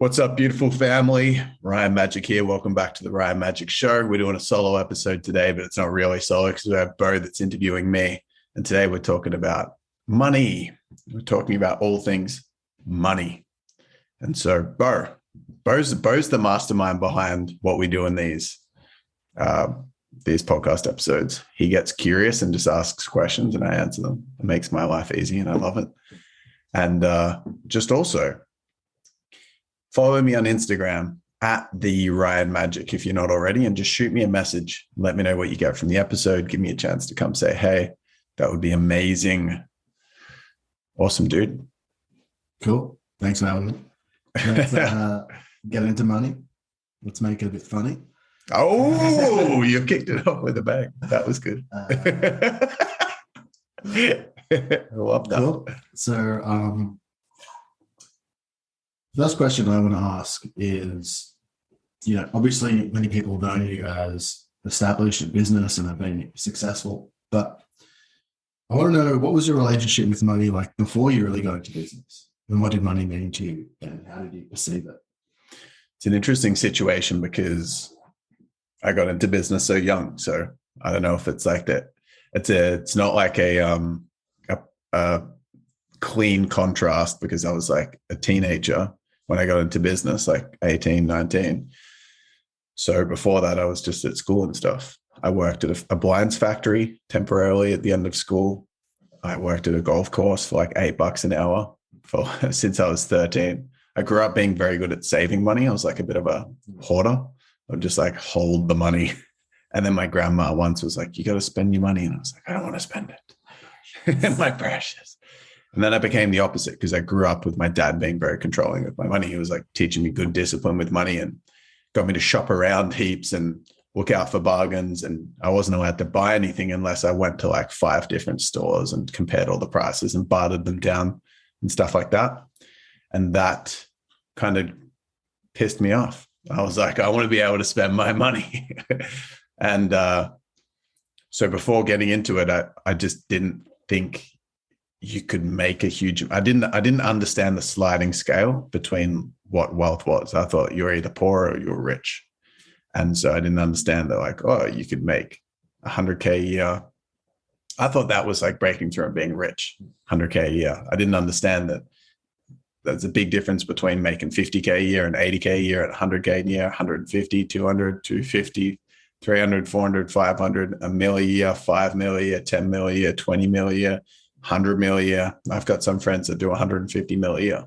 What's up, beautiful family? Ryan Magic here. Welcome back to the Ryan Magic Show. We're doing a solo episode today, but it's not really solo because we have Bo that's interviewing me. And today we're talking about money. We're talking about all things money. And so Bo's the mastermind behind what we do in these podcast episodes. He gets curious and just asks questions and I answer them. It makes my life easy and I love it. And just also, follow me on Instagram at the Ryan Magic if you're not already, and just shoot me a message. Let me know what you get from the episode. Give me a chance to come say, hey, that would be amazing. Awesome, dude. Cool. Thanks for having me. Let's get into money. Let's make it a bit funny. Oh, you kicked it off with a bang. That was good. I love that. Cool. So, first question I want to ask is, obviously many people know you as established in business and have been successful, but I want to know, what was your relationship with money like before you really got into business? And what did money mean to you and how did you perceive it? It's an interesting situation because I got into business so young. So I don't know if it's like that. It's not like a clean contrast because I was like a teenager when I got into business, like 18, 19. So before that, I was just at school and stuff. I worked at a blinds factory temporarily at the end of school. I worked at a golf course for like $8 an hour since I was 13. I grew up being very good at saving money. I was like a bit of a hoarder. I would just like hold the money. And then my grandma once was like, you got to spend your money. And I was like, I don't want to spend it. My precious. And then I became the opposite because I grew up with my dad being very controlling with my money. He was like teaching me good discipline with money and got me to shop around heaps and look out for bargains. And I wasn't allowed to buy anything unless I went to like 5 different stores and compared all the prices and bartered them down and stuff like that. And that kind of pissed me off. I was like, I want to be able to spend my money. And so before getting into it, I just didn't think you could make a huge. I didn't understand the sliding scale between what wealth was. I thought you're either poor or you're rich, and so I didn't understand that. Like, oh, you could make $100K a year. I thought that was like breaking through and being rich. $100K a year. I didn't understand that there's a big difference between making $50K a year and $80K a year, at $100K a year, 150, 200, 250. 300, 400, 500, $1 million a year, $5 million a year, $10 million a year, $20 million a year, $100 million a year. I've got some friends that do $150 million a year.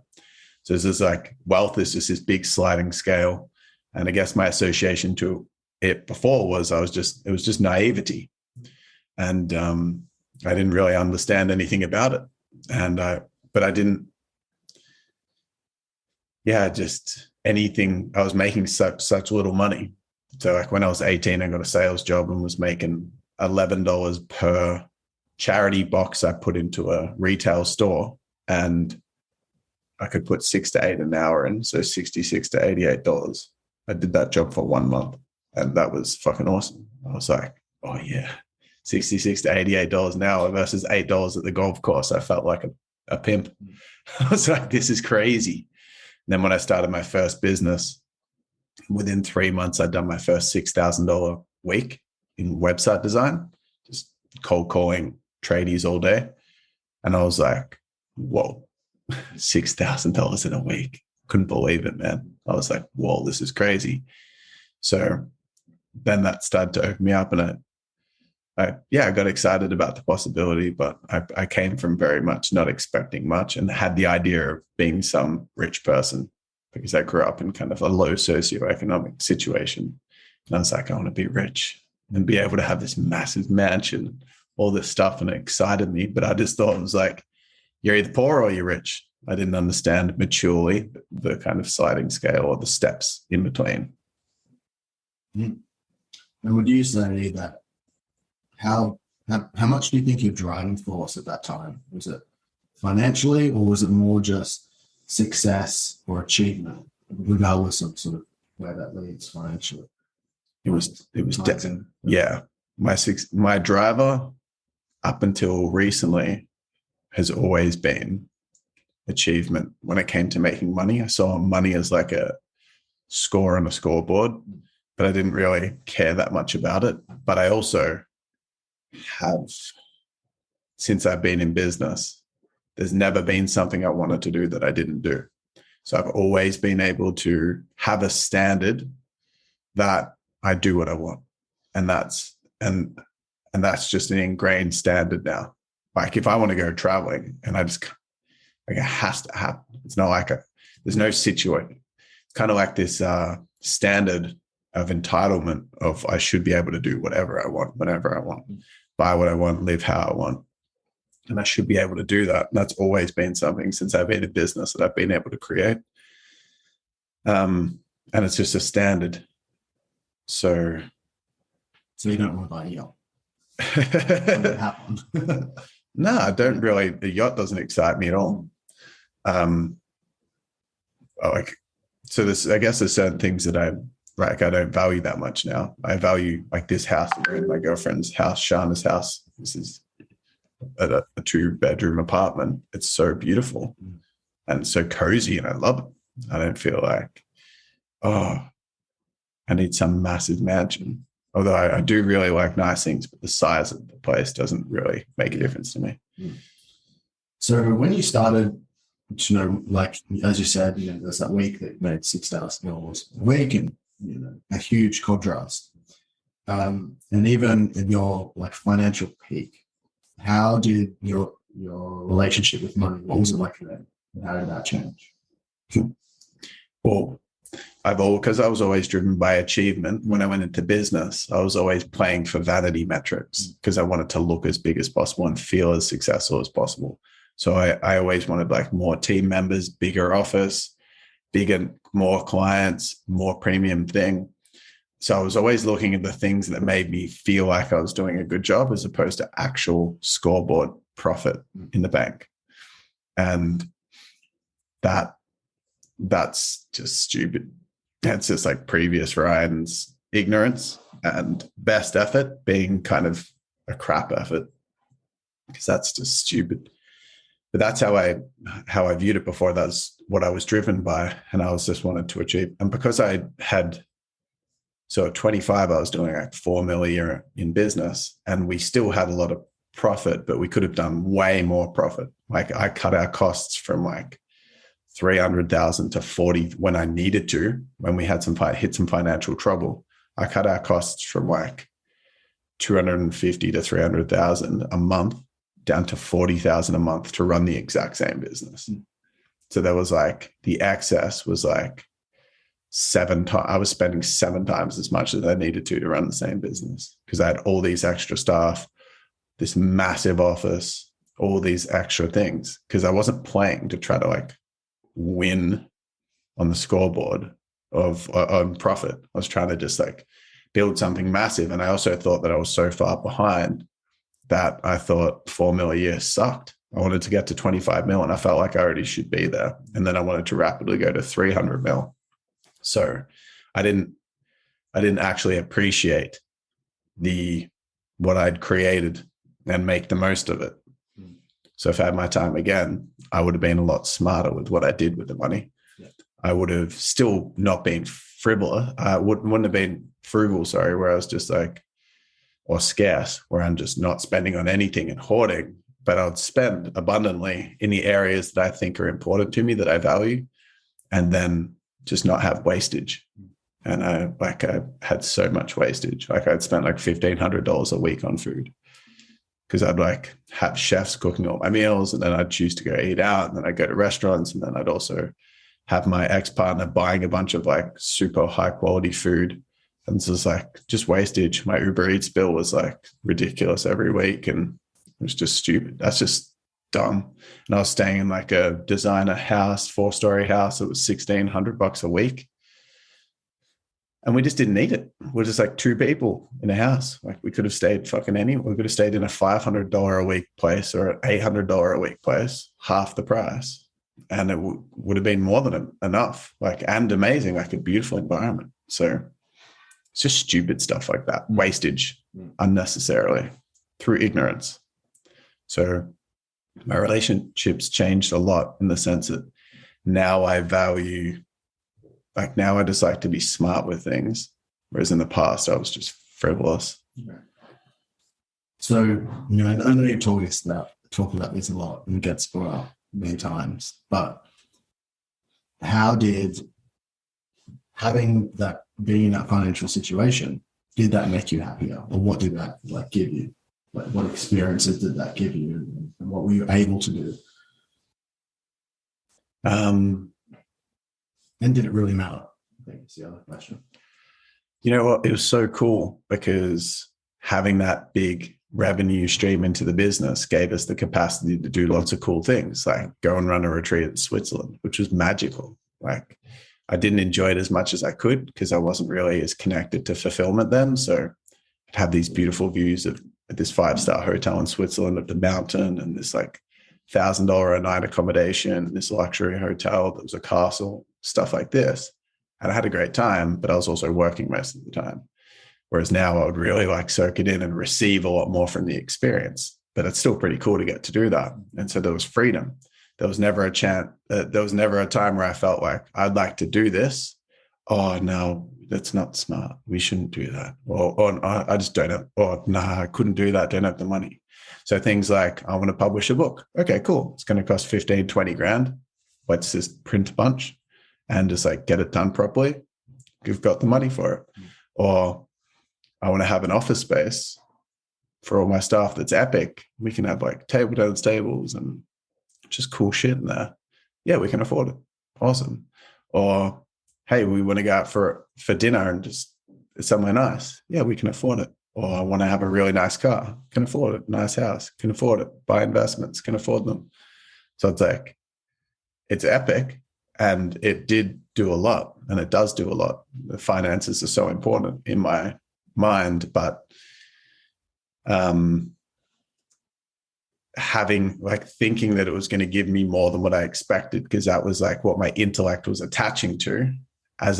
So it's just like wealth is just this big sliding scale. And I guess my association to it before was it was just naivety. And I didn't really understand anything about it. But I didn't, just anything. I was making such little money. So like when I was 18, I got a sales job and was making $11 per charity box I put into a retail store, and I could put 6 to 8 an hour in, so $66 to $88. I did that job for 1 month, and that was fucking awesome. I was like, oh yeah, $66 to $88 an hour versus $8 at the golf course. I felt like a pimp. I was like, this is crazy. And then when I started my first business, within 3 months, I'd done my first $6,000 week in website design, just cold calling tradies all day. And I was like, whoa, $6,000 in a week. Couldn't believe it, man. I was like, whoa, this is crazy. So then that started to open me up, and I got excited about the possibility, but I came from very much not expecting much and had the idea of being some rich person, because I grew up in kind of a low socioeconomic situation. And I was like, I want to be rich and be able to have this massive mansion, all this stuff. And it excited me. But I just thought it was like, you're either poor or you're rich. I didn't understand maturely the kind of sliding scale or the steps in between. And would you say that how much do you think your driving force at that time? Was it financially, or was it more just success or achievement, regardless of sort of where that leads financially? It was yeah. My driver up until recently has always been achievement when it came to making money. I saw money as like a score on a scoreboard, but I didn't really care that much about it. But I also have, since I've been in business, there's never been something I wanted to do that I didn't do. So I've always been able to have a standard that I do what I want. And that's just an ingrained standard now. Like if I want to go traveling and I just, like, it has to happen. It's not like there's no situation. It's kind of like this standard of entitlement of I should be able to do whatever I want, whenever I want, buy what I want, live how I want. And I should be able to do that. And that's always been something since I've been in business that I've been able to create. And it's just a standard. So you don't want to buy a yacht. That happened. No, I don't really. The yacht doesn't excite me at all. I guess there's certain things that I don't value that much now. I value like this house, my girlfriend's house, Shana's house. This is a 2-bedroom apartment. It's so beautiful and so cozy, and I love it. I don't feel like, I need some massive mansion. Although I do really like nice things, but the size of the place doesn't really make a difference to me. So when you started, like as you said, there's that week that you made $6,000 a week, and a huge contrast. And even in your like financial peak, how did your relationship with money, what was it like then? And how did that change? Well, because I was always driven by achievement. When I went into business, I was always playing for vanity metrics because I wanted to look as big as possible and feel as successful as possible. So I always wanted like more team members, bigger office, bigger, more clients, more premium thing. So I was always looking at the things that made me feel like I was doing a good job as opposed to actual scoreboard profit in the bank. And that's just stupid. It's just like previous Ryan's ignorance and best effort being kind of a crap effort, because that's just stupid. But that's how I viewed it before. That's what I was driven by, and I was just wanted to achieve. And because I had, so at 25, I was doing like $4 million a year in business, and we still had a lot of profit, but we could have done way more profit. Like I cut our costs from like 300,000 to 40 when I needed to, when we had hit some financial trouble. I cut our costs from like 250 to 300,000 a month down to 40,000 a month to run the exact same business. So there was like the excess was like 7 times. I was spending 7 times as much as I needed to run the same business because I had all these extra staff, this massive office, all these extra things, because I wasn't playing to try to like win on the scoreboard of on profit. I was trying to just like build something massive. And I also thought that I was so far behind that I thought 4 mil a year sucked. I wanted to get to 25 mil and I felt like I already should be there. And then I wanted to rapidly go to 300 mil. So I didn't actually appreciate what I'd created and make the most of it. So if I had my time again, I would have been a lot smarter with what I did with the money. Yeah. I would have still not been frivolous. I wouldn't have been frugal, where I was just like, or scarce, where I'm just not spending on anything and hoarding, but I would spend abundantly in the areas that I think are important to me, that I value, and then just not have wastage. And I had so much wastage. Like I'd spent like $1,500 a week on food, because I'd like have chefs cooking all my meals, and then I'd choose to go eat out, and then I'd go to restaurants, and then I'd also have my ex-partner buying a bunch of like super high quality food. And so it's like just wastage. My Uber Eats bill was like ridiculous every week, and it was just stupid. That's just dumb. And I was staying in like a designer house, 4-story house. It was $1,600 a week. And we just didn't need it. We're just like 2 people in a house. Like we could have stayed fucking anywhere. We could have stayed in a $500 a week place or an $800 a week place, half the price. And it would have been more than enough, like, and amazing, like a beautiful environment. So it's just stupid stuff like that. Wastage unnecessarily through ignorance. So my relationships changed a lot in the sense that now I value, like now I just like to be smart with things. Whereas in the past, I was just frivolous. So, you know, I know you're talking about this a lot and it gets brought up many times, but how did being in that financial situation, did that make you happier? Or what did that like give you? Like what experiences did that give you? And what were you able to do? And did it really matter? I think it's the other question. You know what? It was so cool because having that big revenue stream into the business gave us the capacity to do lots of cool things, like go and run a retreat in Switzerland, which was magical. Like I didn't enjoy it as much as I could because I wasn't really as connected to fulfillment then. So I'd have these beautiful views of this 5-star hotel in Switzerland of the mountain and this like $1,000 a night accommodation, this luxury hotel that was a castle, stuff like this. And I had a great time, but I was also working most of the time. Whereas now I would really like soak it in and receive a lot more from the experience. But it's still pretty cool to get to do that. And so there was freedom. There was never a chance. There was never a time where I felt like I'd like to do this. Oh no, that's not smart. We shouldn't do that. Or I just don't have. Or nah, I couldn't do that. Don't have the money. So things like I want to publish a book. Okay, cool. It's going to cost 15, 20 grand. Let's just print a bunch and just like get it done properly. You've got the money for it. Or I want to have an office space for all my staff that's epic. We can have like table tennis tables and just cool shit in there. Yeah, we can afford it. Awesome. Or hey, we want to go out for dinner and just somewhere nice. Yeah, we can afford it. Or I want to have a really nice car. Can afford it. Nice house. Can afford it. Buy investments. Can afford them. So it's like, it's epic. And it did do a lot. And it does do a lot. The finances are so important in my mind. But having like thinking that it was going to give me more than what I expected, because that was like what my intellect was attaching to as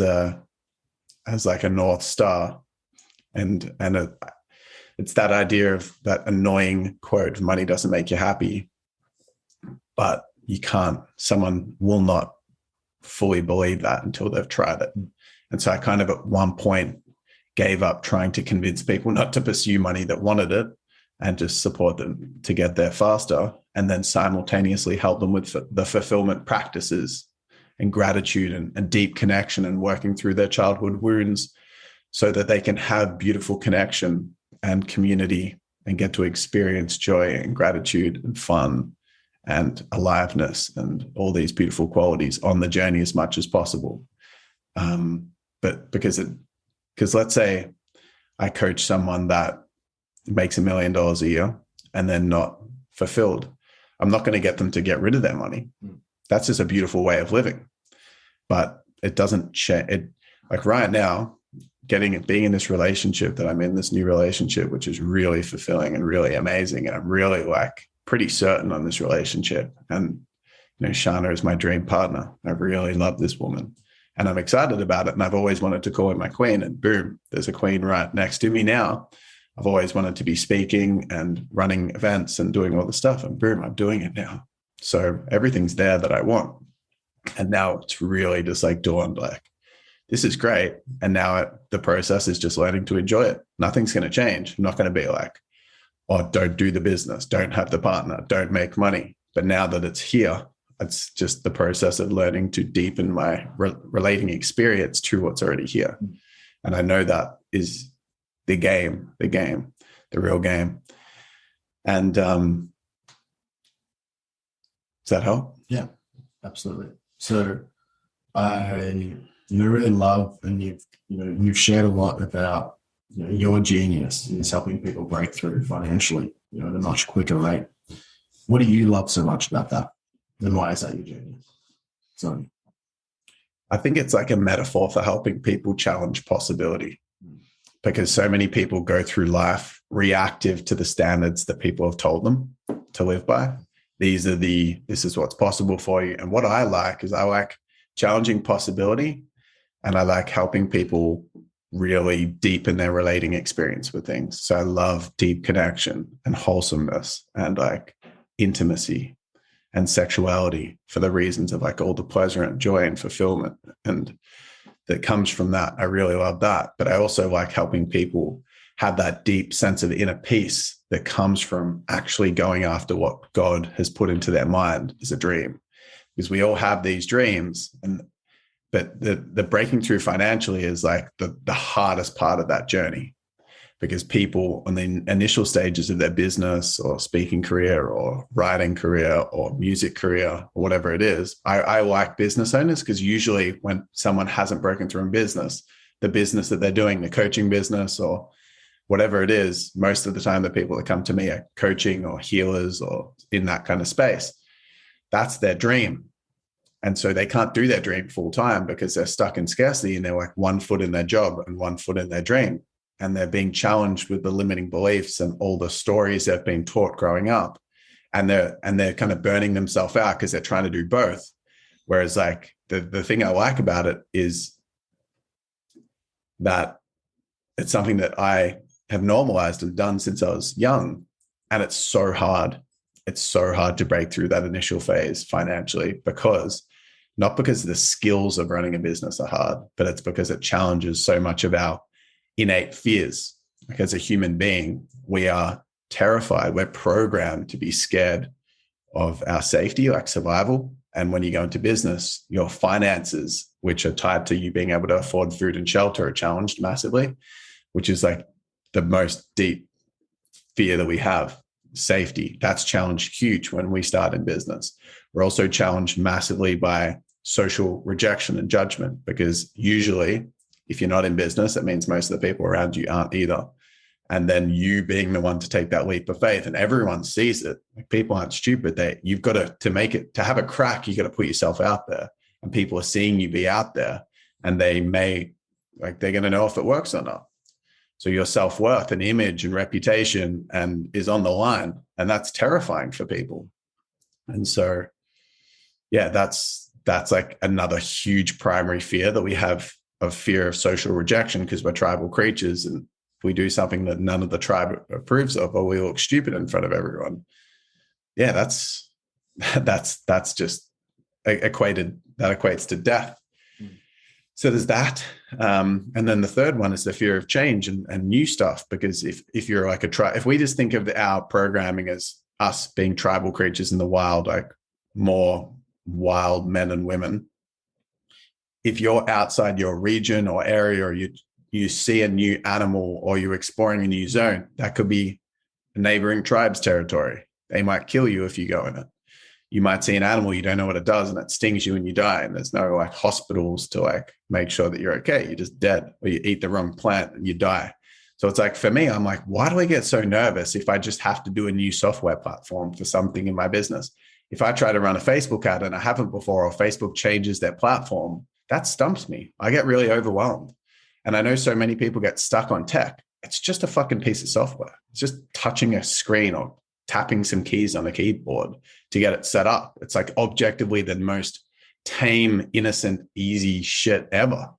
like a North Star. And it's that idea of that annoying quote, money doesn't make you happy, but you can't, someone will not fully believe that until they've tried it. And so I kind of at one point gave up trying to convince people not to pursue money that wanted it and just support them to get there faster, and then simultaneously help them with the fulfillment practices and gratitude and deep connection and working through their childhood wounds so that they can have beautiful connection and community and get to experience joy and gratitude and fun and aliveness and all these beautiful qualities on the journey as much as possible. But because let's say I coach someone that makes $1 million a year and then not fulfilled, I'm not going to get them to get rid of their money. That's just a beautiful way of living, but it doesn't change. Like right now, being in this relationship that I'm in, this new relationship, which is really fulfilling and really amazing. And I'm really like pretty certain on this relationship. And, you know, Shana is my dream partner. I really love this woman and I'm excited about it. And I've always wanted to call her my queen, and boom, there's a queen right next to me now. I've always wanted to be speaking and running events and doing all the stuff, and boom, I'm doing it now. So everything's there that I want. And now it's really just like dawned like, this is great. And now the process is just learning to enjoy it. Nothing's going to change. I'm not going to be like, oh, don't do the business, don't have the partner, don't make money. But now that it's here, it's just the process of learning to deepen my relating experience to what's already here. And I know that is the real game. And does that help? Yeah, absolutely. So I really love, and you've shared a lot about your genius is helping people break through financially, at a much quicker rate. What do you love so much about that? And why is that your genius? So I think it's like a metaphor for helping people challenge possibility, because so many people go through life reactive to the standards that people have told them to live by. This is what's possible for you. And what I like is I like challenging possibility, and I like helping people really deepen their relating experience with things. So I love deep connection and wholesomeness and like intimacy and sexuality for the reasons of like all the pleasure and joy and fulfillment and that comes from that. I really love that. But I also like helping people have that deep sense of inner peace that comes from actually going after what God has put into their mind as a dream. Because we all have these dreams, but the breaking through financially is like the hardest part of that journey. Because people on the initial stages of their business or speaking career or writing career or music career or whatever it is, I like business owners because usually when someone hasn't broken through in business, the business that they're doing, the coaching business or whatever it is, most of the time the people that come to me are coaching or healers or in that kind of space. That's their dream. And so they can't do their dream full time because they're stuck in scarcity and they're like 1 foot in their job and 1 foot in their dream. And they're being challenged with the limiting beliefs and all the stories they've been taught growing up. And they're kind of burning themselves out because they're trying to do both. Whereas like the thing I like about it is that it's something that I have normalized and done since I was young. And it's so hard. It's so hard to break through that initial phase financially not because the skills of running a business are hard, but it's because it challenges so much of our innate fears. Like as a human being, we are terrified. We're programmed to be scared of our safety, like survival. And when you go into business, your finances, which are tied to you being able to afford food and shelter, are challenged massively, which is like the most deep fear that we have. Safety, that's challenged huge when we start in business. We're also challenged massively by social rejection and judgment, because usually if you're not in business, that means most of the people around you aren't either. And then you being the one to take that leap of faith, and everyone sees it. Like people aren't stupid. You've got to make it, to have a crack, you got to put yourself out there, and people are seeing you be out there, and they're going to know if it works or not. So your self-worth and image and reputation is on the line, and that's terrifying for people. And so, yeah, that's like another huge primary fear that we have, of fear of social rejection, because we're tribal creatures, and if we do something that none of the tribe approves of, or we look stupid in front of everyone, yeah, that's just equates to death. So there's that, and then the third one is the fear of change and new stuff. Because if you're like if we just think of our programming as us being tribal creatures in the wild, like more wild men and women, if you're outside your region or area, or you see a new animal, or you're exploring a new zone, that could be a neighboring tribe's territory. They might kill you if you go in it. You might see an animal, you don't know what it does, and it stings you and you die. And there's no like hospitals to like make sure that you're okay. You're just dead, or you eat the wrong plant and you die. So it's like, for me, I'm like, why do I get so nervous if I just have to do a new software platform for something in my business? If I try to run a Facebook ad and I haven't before, or Facebook changes their platform, that stumps me. I get really overwhelmed. And I know so many people get stuck on tech. It's just a fucking piece of software. It's just touching a screen or tapping some keys on a keyboard to get it set up. It's like objectively the most tame, innocent, easy shit ever.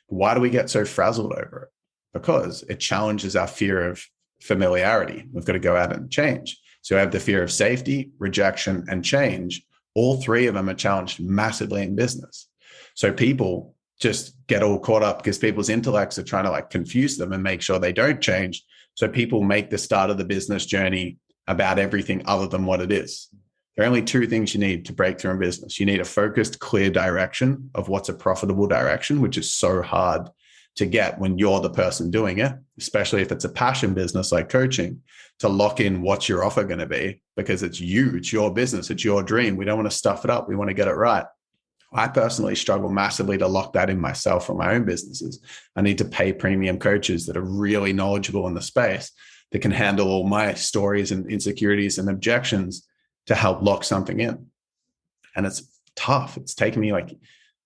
Why do we get so frazzled over it? Because it challenges our fear of familiarity. We've got to go out and change. So I have the fear of safety, rejection, and change. All three of them are challenged massively in business. So people just get all caught up because people's intellects are trying to like confuse them and make sure they don't change. So people make the start of the business journey about everything other than what it is. There are only two things you need to break through in business. You need a focused, clear direction of what's a profitable direction, which is so hard to get when you're the person doing it, especially if it's a passion business like coaching, to lock in what's your offer going to be, because it's you, it's your business, it's your dream. We don't want to stuff it up. We want to get it right. I personally struggle massively to lock that in myself for my own businesses. I need to pay premium coaches that are really knowledgeable in the space, that can handle all my stories and insecurities and objections to help lock something in. And it's tough. It's taken me like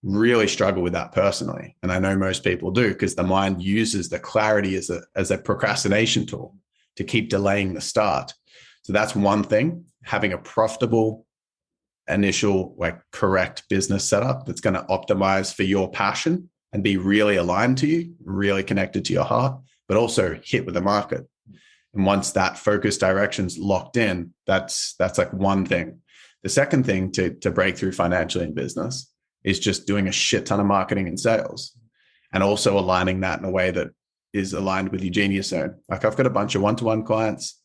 really struggle with that personally. And I know most people do, because the mind uses the clarity as a procrastination tool to keep delaying the start. So that's one thing, having a profitable initial, like correct business setup that's going to optimize for your passion and be really aligned to you, really connected to your heart, but also hit with the market. And once that focus direction's locked in, that's like one thing. The second thing to break through financially in business is just doing a shit ton of marketing and sales, and also aligning that in a way that is aligned with your genius zone. Like I've got a bunch of one-to-one clients.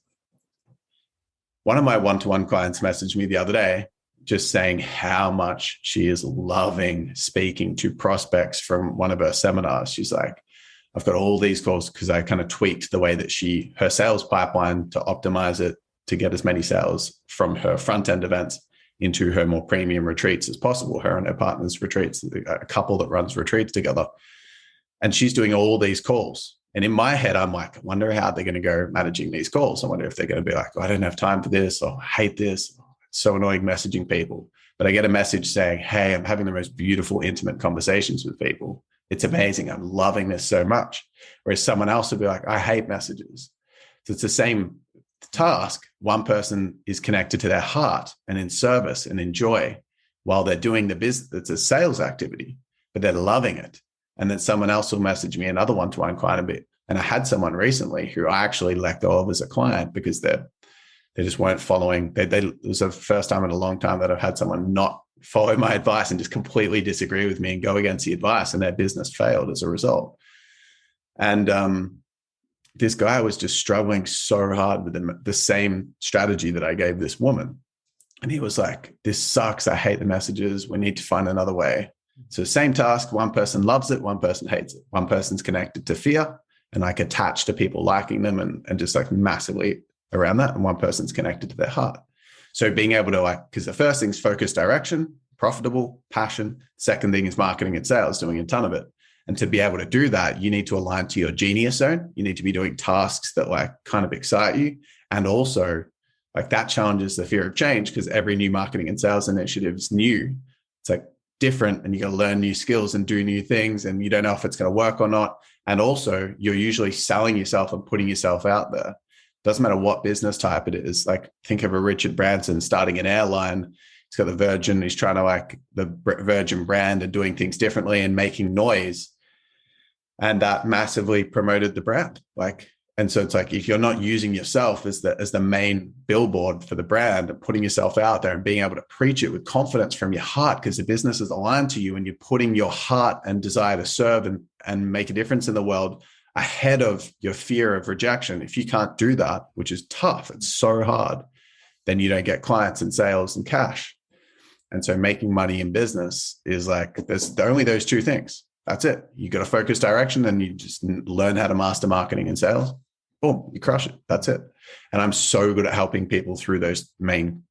One of my one-to-one clients messaged me the other day just saying how much she is loving speaking to prospects from one of her seminars. She's like, I've got all these calls because I kind of tweaked the way that her sales pipeline to optimize it to get as many sales from her front end events into her more premium retreats as possible. Her and her partner's retreats, a couple that runs retreats together. And she's doing all these calls. And in my head, I'm like, I wonder how they're going to go managing these calls. I wonder if they're going to be like, oh, I don't have time for this, or I hate this. It's so annoying messaging people. But I get a message saying, hey, I'm having the most beautiful, intimate conversations with people. It's amazing. I'm loving this so much. Whereas someone else will be like, I hate messages. So it's the same task. One person is connected to their heart and in service and in joy while they're doing the business. It's a sales activity, but they're loving it. And then someone else will message me, another one-to-one client a bit. And I had someone recently who I actually let go of as a client because they just weren't following. It was the first time in a long time that I've had someone not follow my advice and just completely disagree with me and go against the advice, and their business failed as a result. And this guy was just struggling so hard with the same strategy that I gave this woman. And he was like, this sucks. I hate the messages. We need to find another way. So same task, one person loves it, one person hates it. One person's connected to fear and like attached to people liking them and just like massively around that. And one person's connected to their heart. So being able to because the first thing is focus direction, profitable, passion. Second thing is marketing and sales, doing a ton of it. And to be able to do that, you need to align to your genius zone. You need to be doing tasks that like kind of excite you. And also like that challenges the fear of change, because every new marketing and sales initiative is new. It's like different, and you got to learn new skills and do new things, and you don't know if it's going to work or not. And also you're usually selling yourself and putting yourself out there. Doesn't matter what business type it is. Like think of a Richard Branson starting an airline. He's got the Virgin. He's trying to like the Virgin brand and doing things differently and making noise. And that massively promoted the brand. And so it's like, if you're not using yourself as the main billboard for the brand and putting yourself out there and being able to preach it with confidence from your heart, because the business is aligned to you and you're putting your heart and desire to serve and make a difference in the world ahead of your fear of rejection. If you can't do that, which is tough, it's so hard, then you don't get clients and sales and cash. And so making money in business is like, there's only those two things. That's it. You got to focus direction and you just learn how to master marketing and sales. Boom, you crush it. That's it. And I'm so good at helping people through those main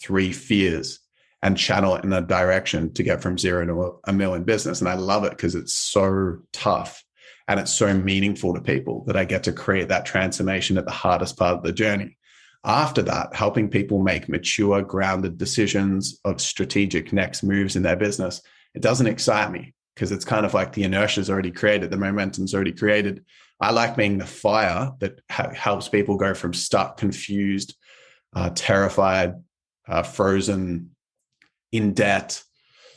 three fears and channel it in a direction to get from zero to a million business. And I love it because it's so tough and it's so meaningful to people that I get to create that transformation at the hardest part of the journey. After that, helping people make mature, grounded decisions of strategic next moves in their business, it doesn't excite me because it's kind of like the inertia is already created, the momentum's already created. I like being the fire that helps people go from stuck, confused, terrified, frozen, in debt,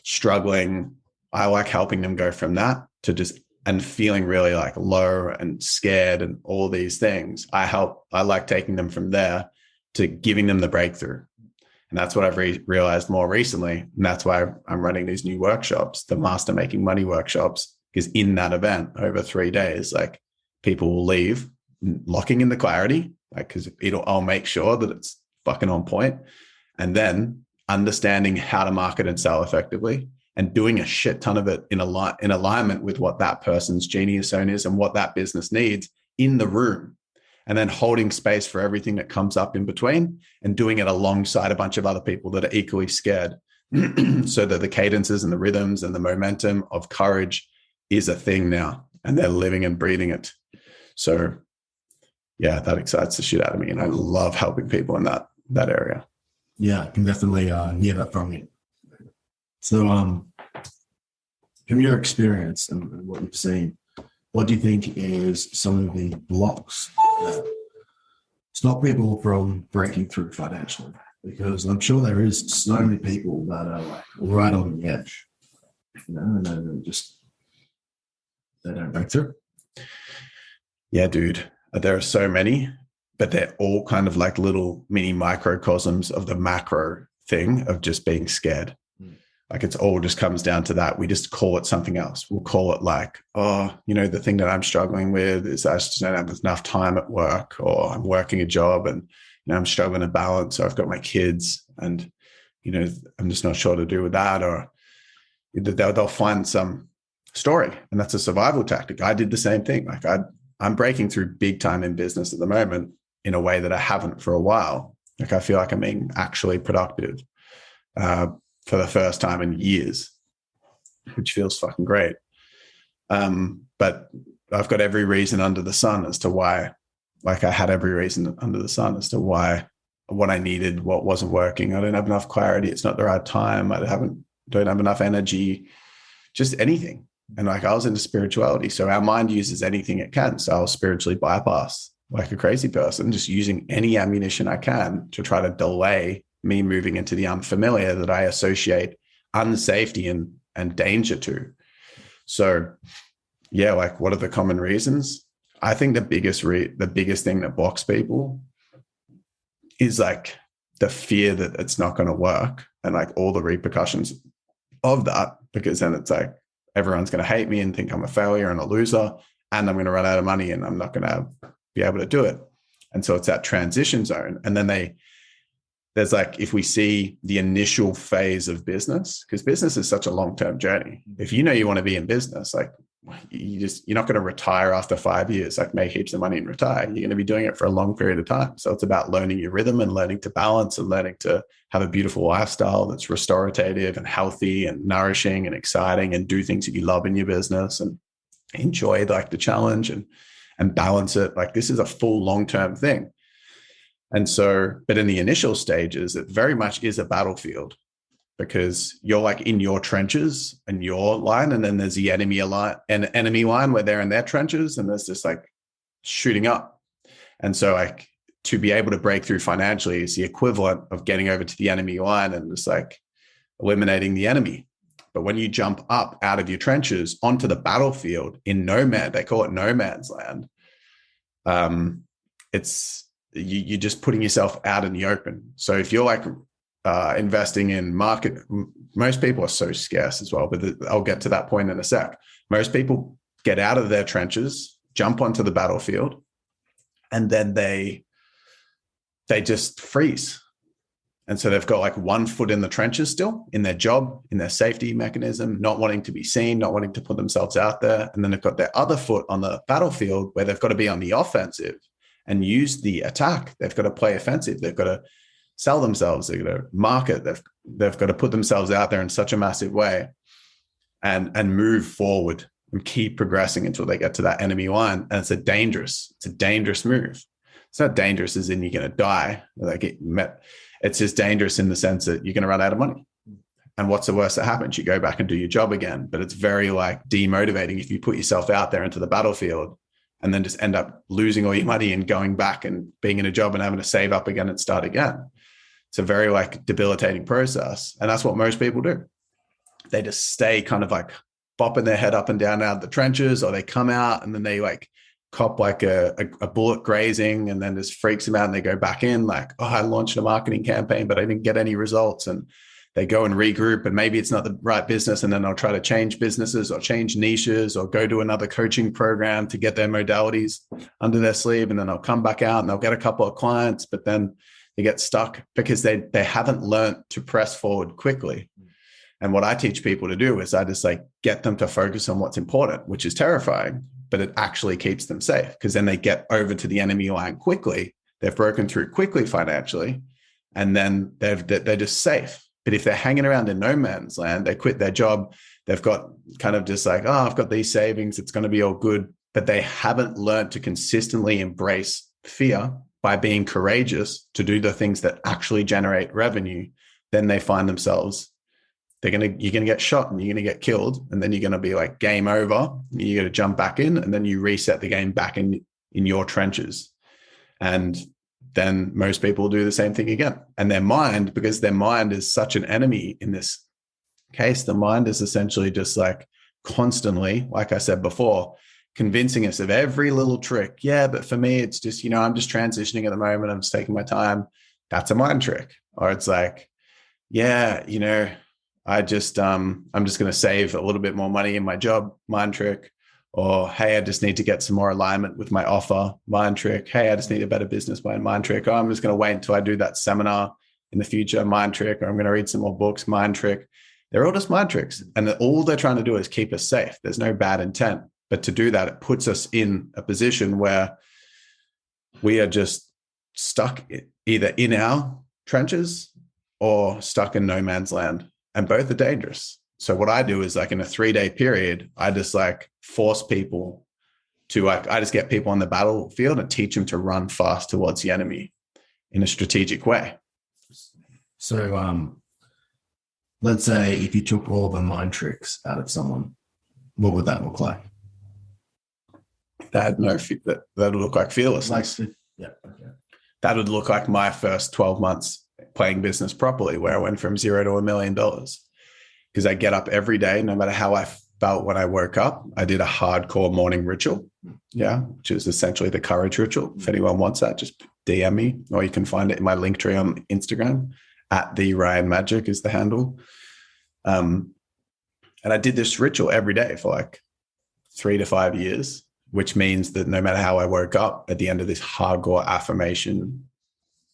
struggling. I like helping them go from that to just and feeling really like low and scared and all these things. I like taking them from there to giving them the breakthrough. And that's what I've realized more recently. And that's why I'm running these new workshops, the Master Making Money workshops, because in that event over 3 days, like people will leave locking in the clarity, like, because I'll make sure that it's fucking on point, and then understanding how to market and sell effectively and doing a shit ton of it in alignment with what that person's genius zone is and what that business needs in the room. And then holding space for everything that comes up in between and doing it alongside a bunch of other people that are equally scared so that the cadences and the rhythms and the momentum of courage is a thing now and they're living and breathing it. So yeah, that excites the shit out of me. And I love helping people in that area. Yeah, I can definitely hear that from you. So from your experience and what you've seen, what do you think is some of the blocks that stop people from breaking through financially? Because I'm sure there is so many people that are like right on the edge, and they don't break through. Yeah, dude, there are so many. but they're all kind of like little mini microcosms of the macro thing of just being scared. Like it's all just comes down to that. We just call it something else. We'll call it like, oh, the thing that I'm struggling with is I just don't have enough time at work, or I'm working a job and, I'm struggling to balance, or I've got my kids and, I'm just not sure what to do with that. Or they'll find some story, and that's a survival tactic. I did the same thing. Like I'm breaking through big time in business at the moment in a way that I haven't for a while. Like I feel like I'm being actually productive for the first time in years, which feels fucking great. But I've got every reason under the sun as to why, like I had every reason under the sun as to why, what I needed, what wasn't working. I don't have enough clarity. It's not the right time. Don't have enough energy, just anything. And like I was into spirituality. So our mind uses anything it can. So I'll spiritually bypass like a crazy person, just using any ammunition I can to try to delay me moving into the unfamiliar that I associate unsafety and danger to. So yeah, like what are the common reasons? I think the biggest thing that blocks people is like the fear that it's not going to work, and like all the repercussions of that, because then it's like everyone's going to hate me and think I'm a failure and a loser, and I'm going to run out of money and I'm not going to be able to do it. And so it's that transition zone. And then there's like, if we see the initial phase of business, because business is such a long-term journey. If you want to be in business, like you're not going to retire after 5 years, like make heaps of money and retire. You're going to be doing it for a long period of time. So it's about learning your rhythm and learning to balance and learning to have a beautiful lifestyle that's restorative and healthy and nourishing and exciting, and do things that you love in your business and enjoy like the challenge and balance it. Like this is a full long-term thing. And so, but in the initial stages, it very much is a battlefield, because you're like in your trenches and your line, and then there's the enemy line where they're in their trenches, and there's just like shooting up. And so like to be able to break through financially is the equivalent of getting over to the enemy line and just like eliminating the enemy. But when you jump up out of your trenches onto the battlefield in they call it no man's land. You're just putting yourself out in the open. So if you're like investing in market, most people are so scarce as well, but I'll get to that point in a sec. Most people get out of their trenches, jump onto the battlefield, and then they just freeze. And so they've got like one foot in the trenches still, in their job, in their safety mechanism, not wanting to be seen, not wanting to put themselves out there. And then they've got their other foot on the battlefield where they've got to be on the offensive and use the attack. They've got to play offensive. They've got to sell themselves. They've got to market. They've got to put themselves out there in such a massive way and move forward and keep progressing until they get to that enemy line. And it's a dangerous move. It's not dangerous as in you're going to die. It's just dangerous in the sense that you're going to run out of money. And what's the worst that happens? You go back and do your job again. But it's very like demotivating if you put yourself out there into the battlefield and then just end up losing all your money and going back and being in a job and having to save up again and start again. It's a very like debilitating process. And that's what most people do. They just stay kind of like bopping their head up and down out of the trenches, or they come out and then they like cop like a bullet grazing, and then this freaks them out and they go back in like, oh, I launched a marketing campaign, but I didn't get any results. And they go and regroup, and maybe it's not the right business. And then they'll try to change businesses or change niches or go to another coaching program to get their modalities under their sleeve. And then they'll come back out and they'll get a couple of clients, but then they get stuck because they haven't learned to press forward quickly. And what I teach people to do is I just like get them to focus on what's important, which is terrifying, but it actually keeps them safe, because then they get over to the enemy line quickly. They've broken through quickly financially, and then they're just safe. But if they're hanging around in no man's land, they quit their job, they've got kind of just like, oh, I've got these savings, it's going to be all good. But they haven't learned to consistently embrace fear by being courageous to do the things that actually generate revenue. Then they find themselves, you're going to get shot and you're going to get killed. And then you're going to be like, game over. You got to jump back in, and then you reset the game back in your trenches. And then most people do the same thing again. And their mind, because their mind is such an enemy in this case, the mind is essentially just like constantly, like I said before, convincing us of every little trick. Yeah, but for me, it's just, I'm just transitioning at the moment. I'm just taking my time. That's a mind trick. Or it's like, yeah, I'm just going to save a little bit more money in my job, mind trick. Or, hey, I just need to get some more alignment with my offer, mind trick. Hey, I just need a better business plan, mind trick. Oh, I'm just going to wait until I do that seminar in the future, mind trick. Or I'm going to read some more books, mind trick. They're all just mind tricks. And all they're trying to do is keep us safe. There's no bad intent. But to do that, it puts us in a position where we are just stuck either in our trenches or stuck in no man's land. And both are dangerous. So what I do is like in a 3-day period, I just like force people to I just get people on the battlefield and teach them to run fast towards the enemy in a strategic way. So let's say if you took all the mind tricks out of someone, what would that look like? That would look like fearlessness. Yeah. Okay. That would look like my first 12 months playing business properly, where I went from $0 to $1 million. Because I get up every day, no matter how I felt when I woke up, I did a hardcore morning ritual. Yeah. Which is essentially the courage ritual. If anyone wants that, just DM me, or you can find it in my link tree on Instagram @TheRyanMagic is the handle. And I did this ritual every day for like 3 to 5 years, which means that no matter how I woke up at the end of this hardcore affirmation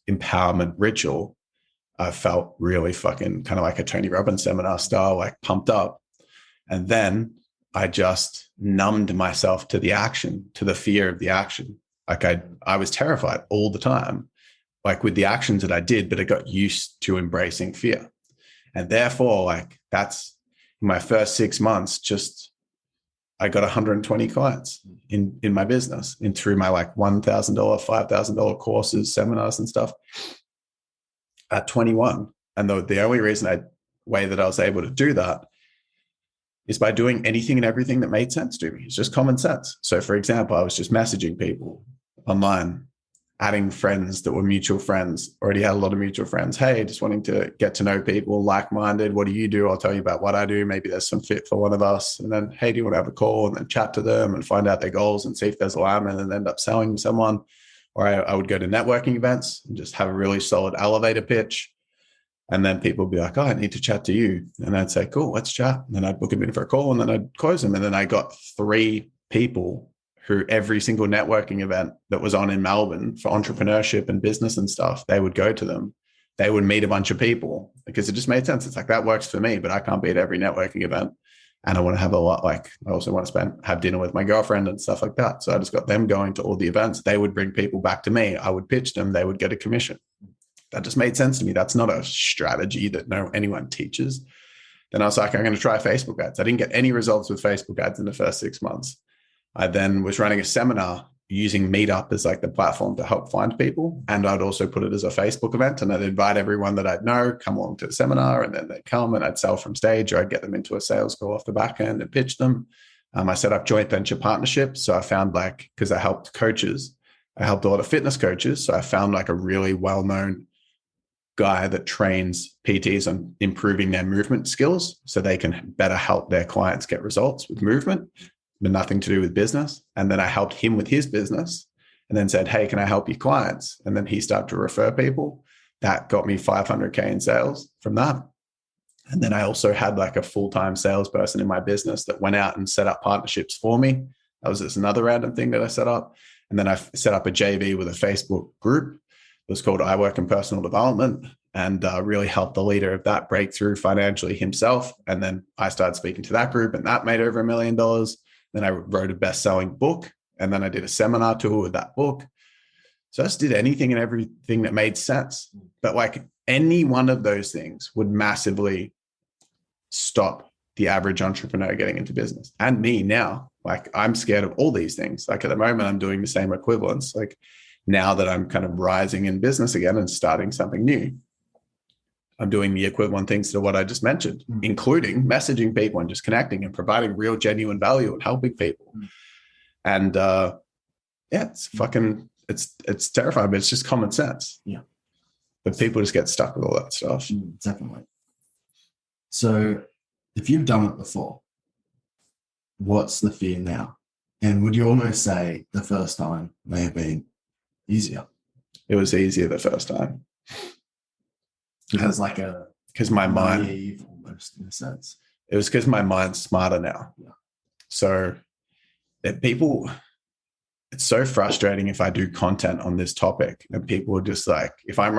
empowerment ritual, I felt really fucking kind of like a Tony Robbins seminar style, like pumped up. And then I just numbed myself to the action, to the fear of the action. Like I was terrified all the time, like with the actions that I did, but I got used to embracing fear. And therefore, like that's in my first 6 months, just I got 120 clients in my business and through my like $1,000, $5,000 courses, seminars and stuff at 21. And the only way that I was able to do that is by doing anything and everything that made sense to me. It's just common sense. So for example, I was just messaging people online, adding friends that were mutual friends, already had a lot of mutual friends. Hey, just wanting to get to know people, like-minded. What do you do? I'll tell you about what I do. Maybe there's some fit for one of us. And then, hey, do you want to have a call? And then chat to them and find out their goals and see if there's alignment and end up selling to someone. Or I would go to networking events and just have a really solid elevator pitch. And then people would be like, oh, I need to chat to you. And I'd say, cool, let's chat. And then I'd book them in for a call and then I'd close them. And then I got 3 people who every single networking event that was on in Melbourne for entrepreneurship and business and stuff, they would go to them. They would meet a bunch of people because it just made sense. It's like, that works for me, but I can't be at every networking event. And I want to have a lot, like I also want to have dinner with my girlfriend and stuff like that. So I just got them going to all the events. They would bring people back to me. I would pitch them. They would get a commission. That just made sense to me. That's not a strategy that anyone teaches. Then I was like, I'm going to try Facebook ads. I didn't get any results with Facebook ads in the first 6 months. I then was running a seminar using Meetup as like the platform to help find people. And I'd also put it as a Facebook event and I'd invite everyone that I'd know, come along to the seminar, and then they'd come and I'd sell from stage, or I'd get them into a sales call off the back end and pitch them. I set up joint venture partnerships. So I found because I helped coaches, I helped a lot of fitness coaches. So I found like a really well-known guy that trains PTs on improving their movement skills so they can better help their clients get results with movement, but nothing to do with business. And then I helped him with his business and then said, hey, can I help your clients? And then he started to refer people. That got me 500K in sales from that. And then I also had like a full-time salesperson in my business that went out and set up partnerships for me. That was just another random thing that I set up. And then I set up a JV with a Facebook group. It was called I Work in Personal Development, and really helped the leader of that break through financially himself. And then I started speaking to that group and that made over $1 million. Then I wrote a best-selling book, and then I did a seminar tour with that book. So I just did anything and everything that made sense. But like any one of those things would massively stop the average entrepreneur getting into business. And me now, like I'm scared of all these things. Like at the moment, I'm doing the same equivalence. Like now that I'm kind of rising in business again and starting something new, I'm doing the equivalent things to what I just mentioned, including messaging people and just connecting and providing real genuine value and helping people. And it's fucking, it's terrifying, but it's just common sense. Yeah. But people just get stuck with all that stuff. Definitely. So if you've done it before, what's the fear now And would you almost say the first time may have been easier? It was easier the first time. Because like a Because my mind, naive almost in a sense. it was because my mind's smarter now. Yeah. So that people, it's so frustrating if I do content on this topic and people are just like, if I'm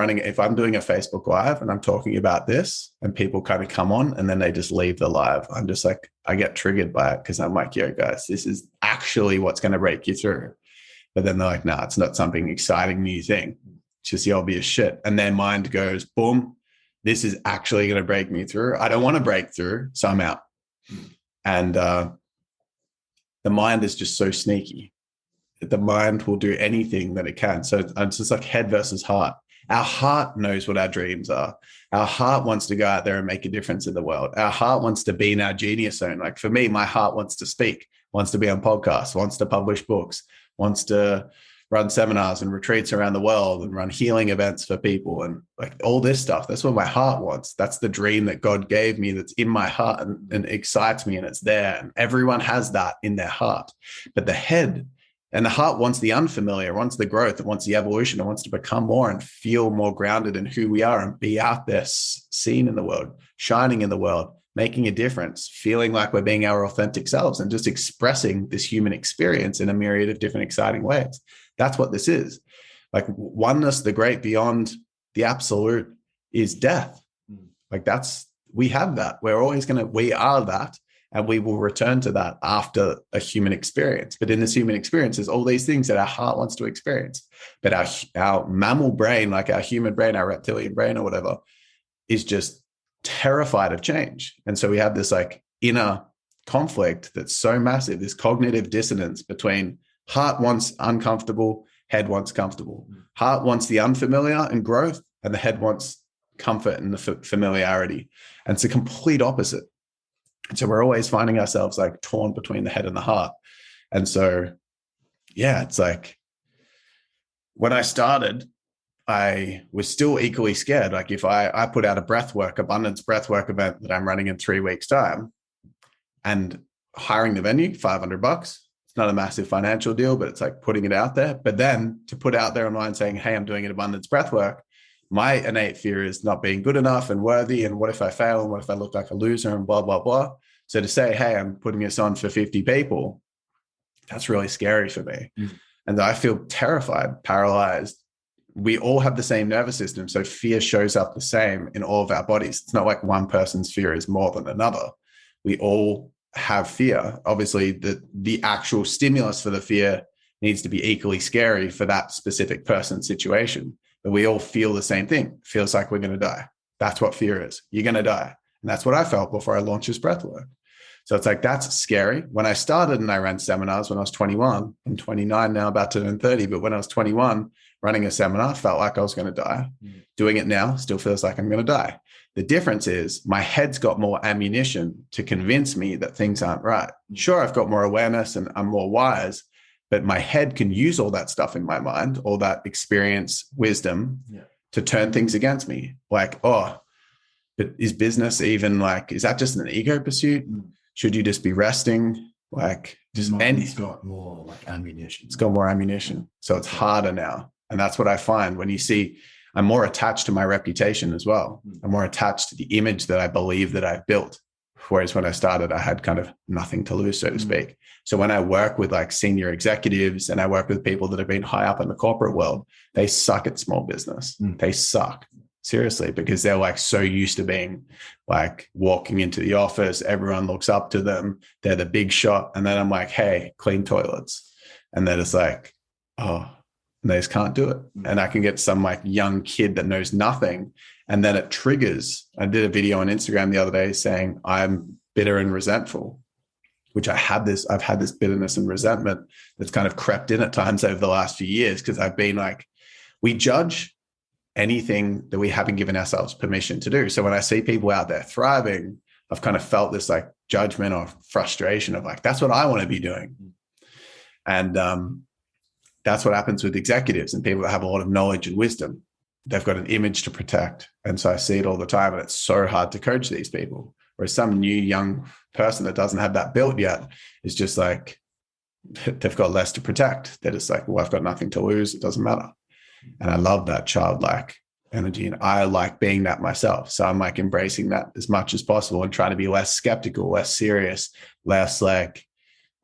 doing a Facebook Live and I'm talking about this and people kind of come on and then they just leave the live, I'm just like, I get triggered by it because I'm like, yo, guys, this is actually what's going to break you through. But then they're like, nah, it's not something exciting, new thing. It's just the obvious shit. And their mind goes, boom, this is actually going to break me through. I don't want to break through, so I'm out. And the mind is just so sneaky. The mind will do anything that it can. So it's just like head versus heart. Our heart knows what our dreams are. Our heart wants to go out there and make a difference in the world. Our heart wants to be in our genius zone. Like for me, my heart wants to speak, wants to be on podcasts, wants to publish books, wants to run seminars and retreats around the world and run healing events for people and like all this stuff. That's what my heart wants. That's the dream that God gave me that's in my heart and excites me and it's there. And everyone has that in their heart. But the head and the heart wants the unfamiliar, wants the growth, it wants the evolution, it wants to become more and feel more grounded in who we are and be out there seen in the world, shining in the world, making a difference, feeling like we're being our authentic selves and just expressing this human experience in a myriad of different exciting ways. That's what this is. Like oneness, the great beyond the absolute is death. Like we have that. We are that. And we will return to that after a human experience. But in this human experience, there's all these things that our heart wants to experience. But our mammal brain, like our human brain, our reptilian brain or whatever, is just terrified of change. And so we have this like inner conflict that's so massive, this cognitive dissonance between heart wants uncomfortable, head wants comfortable. Heart wants the unfamiliar and growth, and the head wants comfort and the familiarity. And it's a complete opposite. And so we're always finding ourselves like torn between the head and the heart. And so, yeah, it's like when I started, I was still equally scared. Like if I put out a abundance breathwork event that I'm running in 3 weeks' time and hiring the venue, $500. It's not a massive financial deal, but it's like putting it out there. But then to put out there online saying, hey, I'm doing an abundance breathwork, my innate fear is not being good enough and worthy. And what if I fail? And what if I look like a loser and blah, blah, blah. So to say, hey, I'm putting this on for 50 people, that's really scary for me. And I feel terrified, paralyzed. We all have the same nervous system. So fear shows up the same in all of our bodies. It's not like one person's fear is more than another. We all have fear. Obviously, the actual stimulus for the fear needs to be equally scary for that specific person's situation. But we all feel the same thing. It feels like we're going to die. That's what fear is. You're going to die. And that's what I felt before I launched this breathwork. So it's like, that's scary. When I started and I ran seminars when I was 21, I'm 29 now, about to turn 30. But when I was 21, running a seminar felt like I was going to die. Doing it now still feels like I'm going to die. The difference is my head's got more ammunition to convince me that things aren't right. Sure, I've got more awareness and I'm more wise, but my head can use all that stuff in my mind, all that experience, wisdom to turn things against me. Like, oh, but is business even like, is that just an ego pursuit? Should you just be resting? Like, It's got more like ammunition. It's got more ammunition. So it's harder now. And that's what I find when you see, I'm more attached to my reputation as well. I'm more attached to the image that I believe that I've built. Whereas when I started, I had kind of nothing to lose, so to speak. So when I work with like senior executives and I work with people that have been high up in the corporate world, they suck at small business. They suck. Seriously, because they're like so used to being like walking into the office, everyone looks up to them, they're the big shot. And then I'm like, hey, clean toilets. And they're just like, oh, and they just can't do it. And I can get some like young kid that knows nothing. And then it triggers. I did a video on Instagram the other day saying I'm bitter and resentful, which I've had this bitterness and resentment that's kind of crept in at times over the last few years. Cause I've been like, we judge anything that we haven't given ourselves permission to do. So when I see people out there thriving, I've kind of felt this like judgment or frustration of like, that's what I want to be doing. And that's what happens with executives and people that have a lot of knowledge and wisdom. They've got an image to protect. And so I see it all the time. And it's so hard to coach these people. Whereas some new young person that doesn't have that built yet is just like, they've got less to protect. They're just like, well, I've got nothing to lose. It doesn't matter. And I love that childlike energy. And I like being that myself. So I'm like embracing that as much as possible and trying to be less skeptical, less serious, less like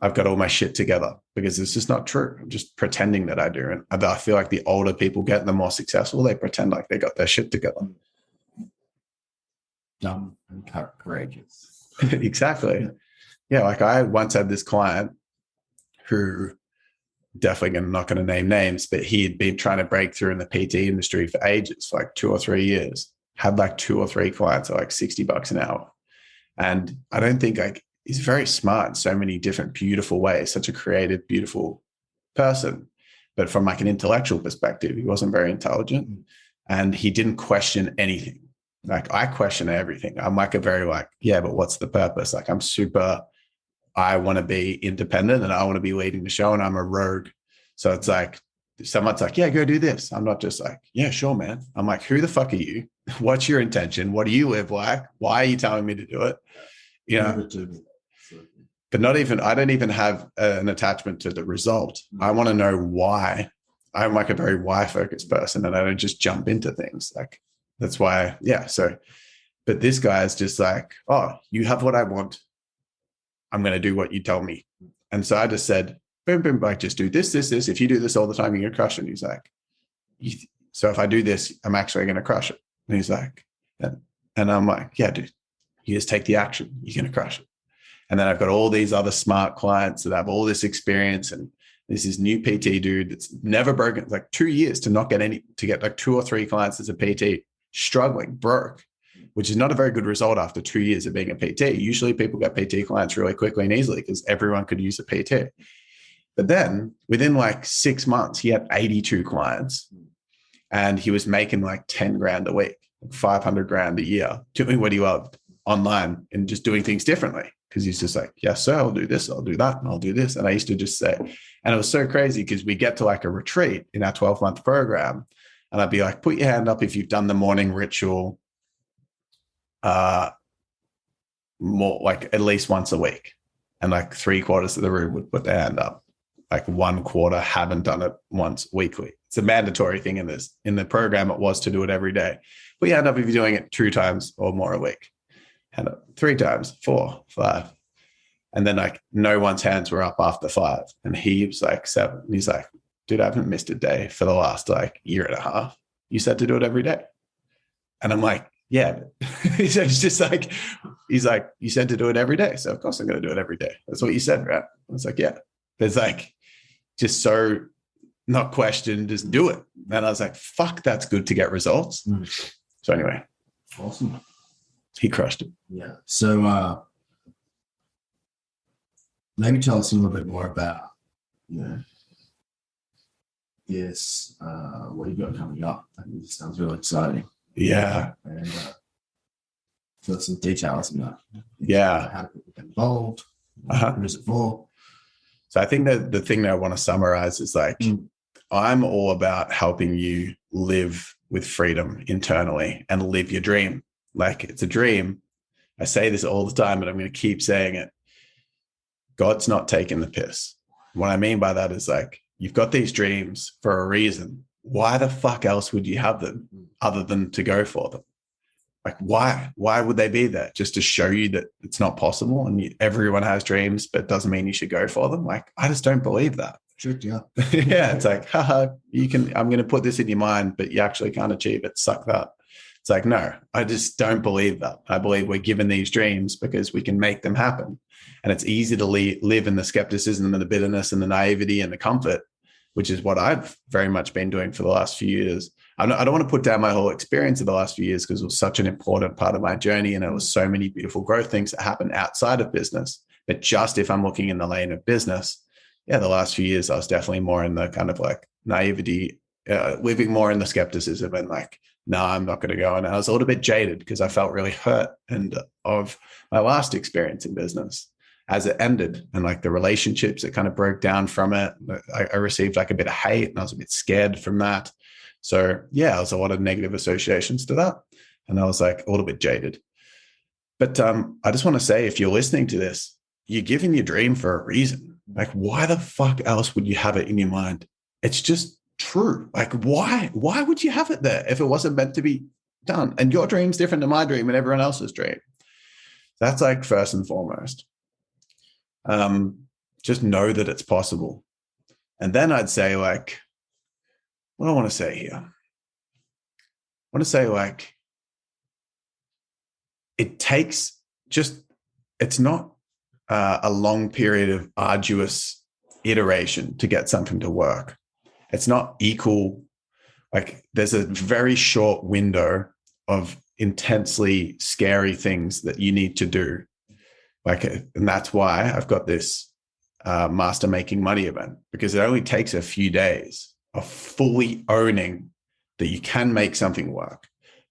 I've got all my shit together, because it's just not true. I'm just pretending that I do. And I feel like the older people get, the more successful, they pretend like they got their shit together. Dumb and courageous. Exactly. Yeah. Like I once had this client who, definitely not going to name names, but he had been trying to break through in the PT industry for ages, for like 2 or 3 years, had like 2 or 3 clients at like $60 an hour. And I don't think like, he's very smart in so many different beautiful ways, such a creative, beautiful person. But from like an intellectual perspective, he wasn't very intelligent and he didn't question anything. Like I question everything. I'm like a very like, yeah, but what's the purpose? Like I'm super, I want to be independent and I want to be leading the show and I'm a rogue. So it's like, if someone's like, yeah, go do this. I'm not just like, yeah, sure, man. I'm like, who the fuck are you? What's your intention? What do you live like? Why are you telling me to do it? You know, but not even, I don't even have an attachment to the result. I want to know why. I'm like a very why focused person and I don't just jump into things. Like that's why, yeah. So, but this guy is just like, oh, you have what I want. I'm going to do what you tell me. And so I just said, boom, boom, like just do this, this, this. If you do this all the time, you're going to crush it. And he's like, so if I do this, I'm actually going to crush it. And he's like, and I'm like, yeah, dude, you just take the action. You're going to crush it. And then I've got all these other smart clients that have all this experience. And this is new PT dude that's never broken, like 2 years to not get any, to get like 2 or 3 clients as a PT, struggling, broke, which is not a very good result after 2 years of being a PT. Usually people get PT clients really quickly and easily because everyone could use a PT. But then within like 6 months, he had 82 clients and he was making like 10 grand a week, 500 grand a year, doing what he loved online and just doing things differently. Because he's just like, yes, sir, I'll do this, I'll do that, and I'll do this. And I used to just say, and it was so crazy because we get to like a retreat in our 12-month program. And I'd be like, put your hand up if you've done the morning ritual more like at least once a week. And like 3/4 of the room would put their hand up. Like 1/4 haven't done it once weekly. It's a mandatory thing in this. In the program, it was to do it every day. Put your hand up if you're doing it 2 times or more a week. Hand up 3 times, 4, 5. And then like no one's hands were up after 5. And he was like 7. And he's like, dude, I haven't missed a day for the last like year and a half. You said to do it every day. And I'm like, yeah. It's just like, he's like, you said to do it every day. So of course I'm going to do it every day. That's what you said, right? I was like, yeah. There's like, just so not question, just do it. And I was like, fuck, that's good to get results. So anyway. Awesome. He crushed it. Yeah. So maybe tell us a little bit more about, you know, this, what you got coming up. I think this sounds really exciting. Yeah. And for some details on that. Yeah. How do people get involved? Who is it for? So I think that the thing that I want to summarize is like, I'm all about helping you live with freedom internally and live your dream. Like it's a dream. I say this all the time, but I'm going to keep saying it. God's not taking the piss. What I mean by that is like, you've got these dreams for a reason. Why the fuck else would you have them other than to go for them? Like, why? Why would they be there? Just to show you that it's not possible and everyone has dreams, but it doesn't mean you should go for them. Like, I just don't believe that. Should you? Yeah, it's like, haha, you can, I'm going to put this in your mind, but you actually can't achieve it. Suck that. It's like, no, I just don't believe that. I believe we're given these dreams because we can make them happen. And it's easy to live in the skepticism and the bitterness and the naivety and the comfort, which is what I've very much been doing for the last few years. I don't want to put down my whole experience of the last few years because it was such an important part of my journey. And it was so many beautiful growth things that happened outside of business. But just if I'm looking in the lane of business, yeah, the last few years, I was definitely more in the kind of like naivety, living more in the skepticism and like, no, I'm not going to go. And I was a little bit jaded because I felt really hurt and of my last experience in business as it ended and like the relationships that kind of broke down from it. I received like a bit of hate and I was a bit scared from that. So yeah, there was a lot of negative associations to that. And I was like a little bit jaded. But I just want to say, if you're listening to this, you're giving your dream for a reason. Like, why the fuck else would you have it in your mind? It's just true. Like, why would you have it there if it wasn't meant to be done? And your dream's different to my dream and everyone else's dream. That's like first and foremost. Just know that it's possible. And then I'd say, like, what do I want to say here? I want to say, like, it takes just, it's not a long period of arduous iteration to get something to work. It's not equal. Like, there's a very short window of intensely scary things that you need to do. Like, and that's why I've got this Master Making Money event, because it only takes a few days of fully owning that you can make something work,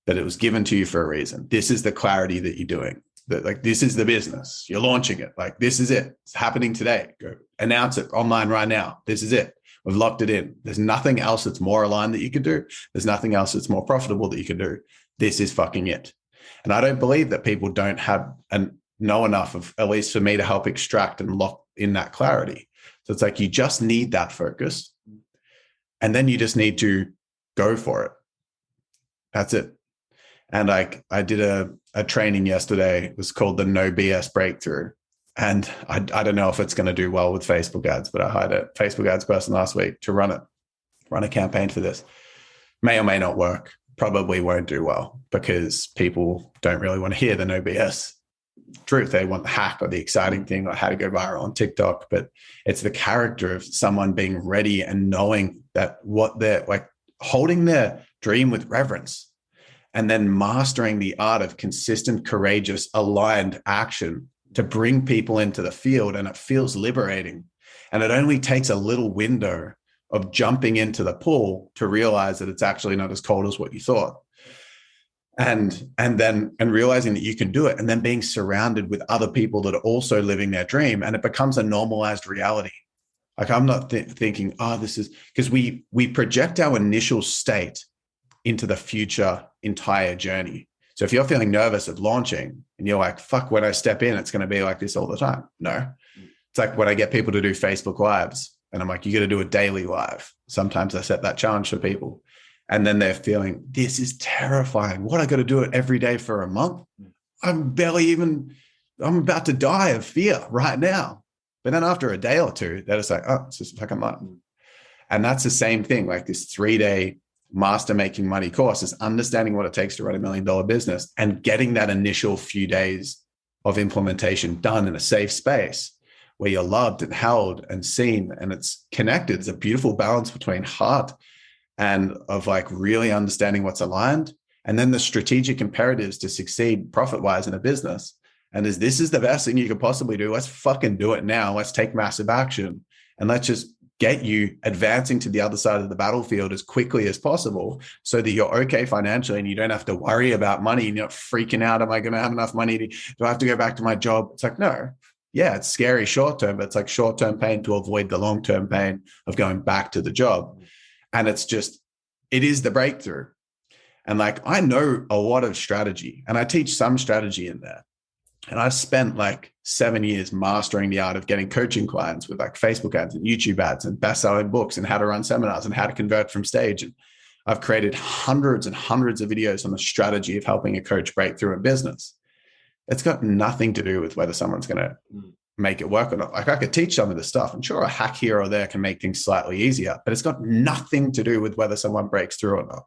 that it was given to you for a reason. This is the clarity that you're doing. That, like, this is the business. You're launching it. Like, this is it. It's happening today. Go announce it online right now. This is it. We've locked it in. There's nothing else that's more aligned that you could do. There's nothing else that's more profitable that you can do. This is fucking it. And I don't believe that people don't have and know enough of, at least for me, to help extract and lock in that clarity. So it's like, you just need that focus. And then you just need to go for it. That's it. And like, I did a training yesterday. It was called the No BS Breakthrough. And I don't know if it's going to do well with Facebook ads, but I hired a Facebook ads person last week to run a campaign for this. May or may not work. Probably won't do well because people don't really want to hear the no BS truth. They want the hack or the exciting thing or how to go viral on TikTok. But it's the character of someone being ready and knowing that what they're like, holding their dream with reverence, and then mastering the art of consistent, courageous, aligned action to bring people into the field. And it feels liberating. And it only takes a little window of jumping into the pool to realize that it's actually not as cold as what you thought. And realizing that you can do it, and then being surrounded with other people that are also living their dream, and it becomes a normalized reality. Like, I'm not thinking, oh, this is, because we project our initial state into the future entire journey. So if you're feeling nervous at launching and you're like, fuck, when I step in, it's going to be like this all the time. No, it's like when I get people to do Facebook Lives and I'm like, you got to do a daily live. Sometimes I set that challenge for people. And then they're feeling, this is terrifying. What, I got to do it every day for a month? I'm about to die of fear right now. But then after a day or two, they're just like, oh, it's just like a month. And that's the same thing. Like, this 3-day Master Making Money course is understanding what it takes to run $1 million business and getting that initial few days of implementation done in a safe space where you're loved and held and seen and it's connected. It's a beautiful balance between heart and of like really understanding what's aligned, and then the strategic imperatives to succeed profit-wise in a business. And this is the best thing you could possibly do. Let's fucking do it now. Let's take massive action, and let's just get you advancing to the other side of the battlefield as quickly as possible so that you're okay financially and you don't have to worry about money and you're not freaking out. Am I going to have enough money? Do I have to go back to my job? It's like, no. Yeah, it's scary short-term, but it's like short-term pain to avoid the long-term pain of going back to the job. And it's just, it is the breakthrough. And like, I know a lot of strategy and I teach some strategy in there. And I spent like 7 years mastering the art of getting coaching clients with like Facebook ads and YouTube ads and best-selling books and how to run seminars and how to convert from stage. And I've created hundreds and hundreds of videos on the strategy of helping a coach break through in business. It's got nothing to do with whether someone's going to make it work or not. Like, I could teach some of this stuff, and sure, a hack here or there can make things slightly easier, but it's got nothing to do with whether someone breaks through or not.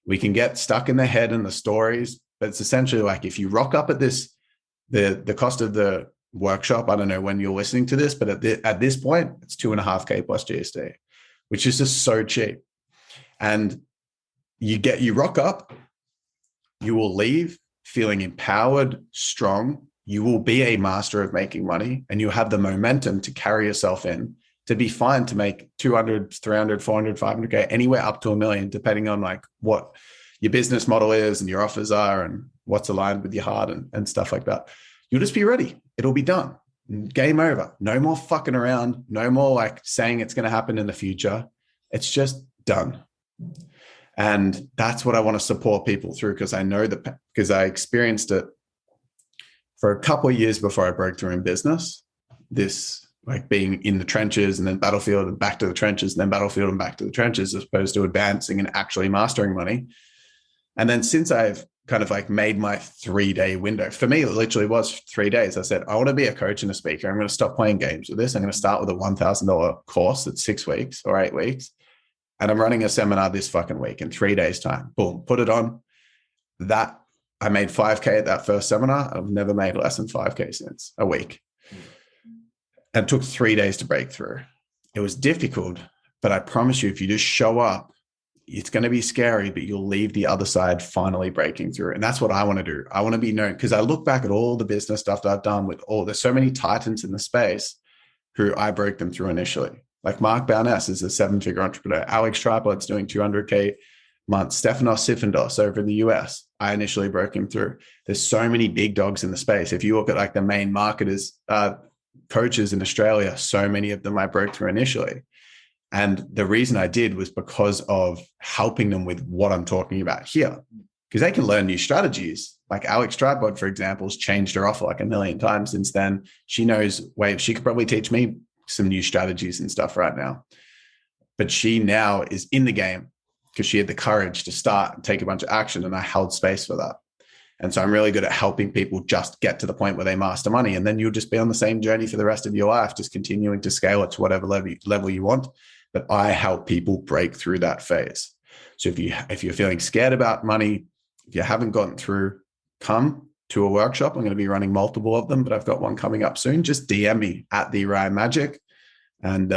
We can get stuck in the head and the stories, but it's essentially like, if you rock up at this, the cost of the workshop, I don't know when you're listening to this, but at this point, it's $2.5K plus GST, which is just so cheap. And you rock up, you will leave feeling empowered, strong. You will be a master of making money, and you have the momentum to carry yourself in to be fine to make 200, 300, 400, 500K, anywhere up to $1 million, depending on like what your business model is and your offers are and what's aligned with your heart and stuff like that. You'll just be ready. It'll be done. Game over. No more fucking around. No more like saying it's going to happen in the future. It's just done. And that's what I want to support people through, because I know that, because I experienced it for a couple of years before I broke through in business, this like being in the trenches and then battlefield and back to the trenches and then battlefield and back to the trenches, as opposed to advancing and actually mastering money. And then since I've kind of like made my 3-day window, for me, it literally was 3 days. I said, I want to be a coach and a speaker. I'm going to stop playing games with this. I'm going to start with a $1,000 course that's 6 weeks or 8 weeks. And I'm running a seminar this fucking week in 3 days time. Boom, put it on. That I made 5K at that first seminar. I've never made less than 5K since, a week. And it took 3 days to break through. It was difficult, but I promise you, if you just show up, it's going to be scary, but you'll leave the other side finally breaking through. And that's what I want to do. I want to be known, because I look back at all the business stuff that I've done with there's so many titans in the space who I broke them through initially. Like Mark Bowness is a 7-figure entrepreneur. Alex Tripod's doing 200K months. Stefanos Sifandos over in the US, I initially broke him through. There's so many big dogs in the space. If you look at like the main marketers, coaches in Australia, so many of them I broke through initially. And the reason I did was because of helping them with what I'm talking about here, because they can learn new strategies. Like Alex Tripod, for example, has changed her offer like 1 million times since then. She knows, wait, she could probably teach me some new strategies and stuff right now. But she now is in the game because she had the courage to start and take a bunch of action, and I held space for that. And so I'm really good at helping people just get to the point where they master money. And then you'll just be on the same journey for the rest of your life, just continuing to scale it to whatever level you want. But I help people break through that phase. So if you're feeling scared about money, if you haven't gotten through, come to a workshop. I'm going to be running multiple of them, but I've got one coming up soon. Just DM me at the Ryan Magic, and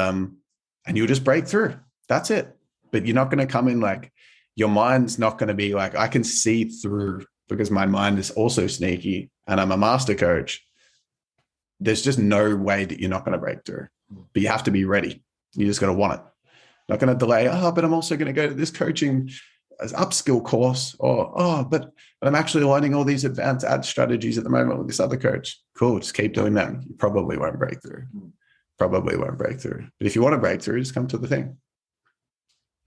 you'll just break through. That's it. But you're not going to come in like, your mind's not going to be like, I can see through, because my mind is also sneaky and I'm a master coach. There's just no way that you're not going to break through, but you have to be ready. You just got to want it. Not going to delay. But I'm also going to go to this coaching upskill course, or, but I'm actually learning all these advanced ad strategies at the moment with this other coach. Cool. Just keep doing that. You probably won't break through. Probably won't break through. But if you want to break through, just come to the thing.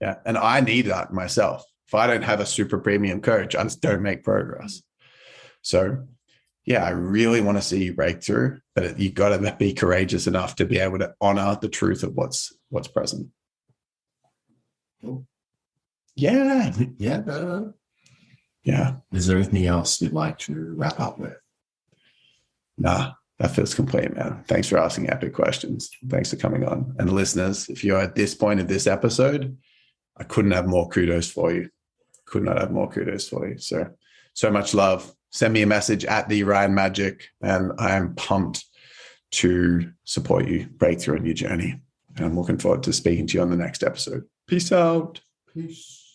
Yeah. And I need that myself. If I don't have a super premium coach, I just don't make progress. So yeah, I really want to see you break through, but you got to be courageous enough to be able to honor the truth of what's present. Cool. Yeah. Yeah. Yeah. Is there anything else you'd like to wrap up with? Nah, that feels complete, man. Thanks for asking epic questions. Thanks for coming on. And listeners, if you're at this point of this episode, I couldn't have more kudos for you. Could not have more kudos for you. So much love. Send me a message at the Ryan Magic, and I am pumped to support you break through a new journey. And I'm looking forward to speaking to you on the next episode. Peace out. Peace.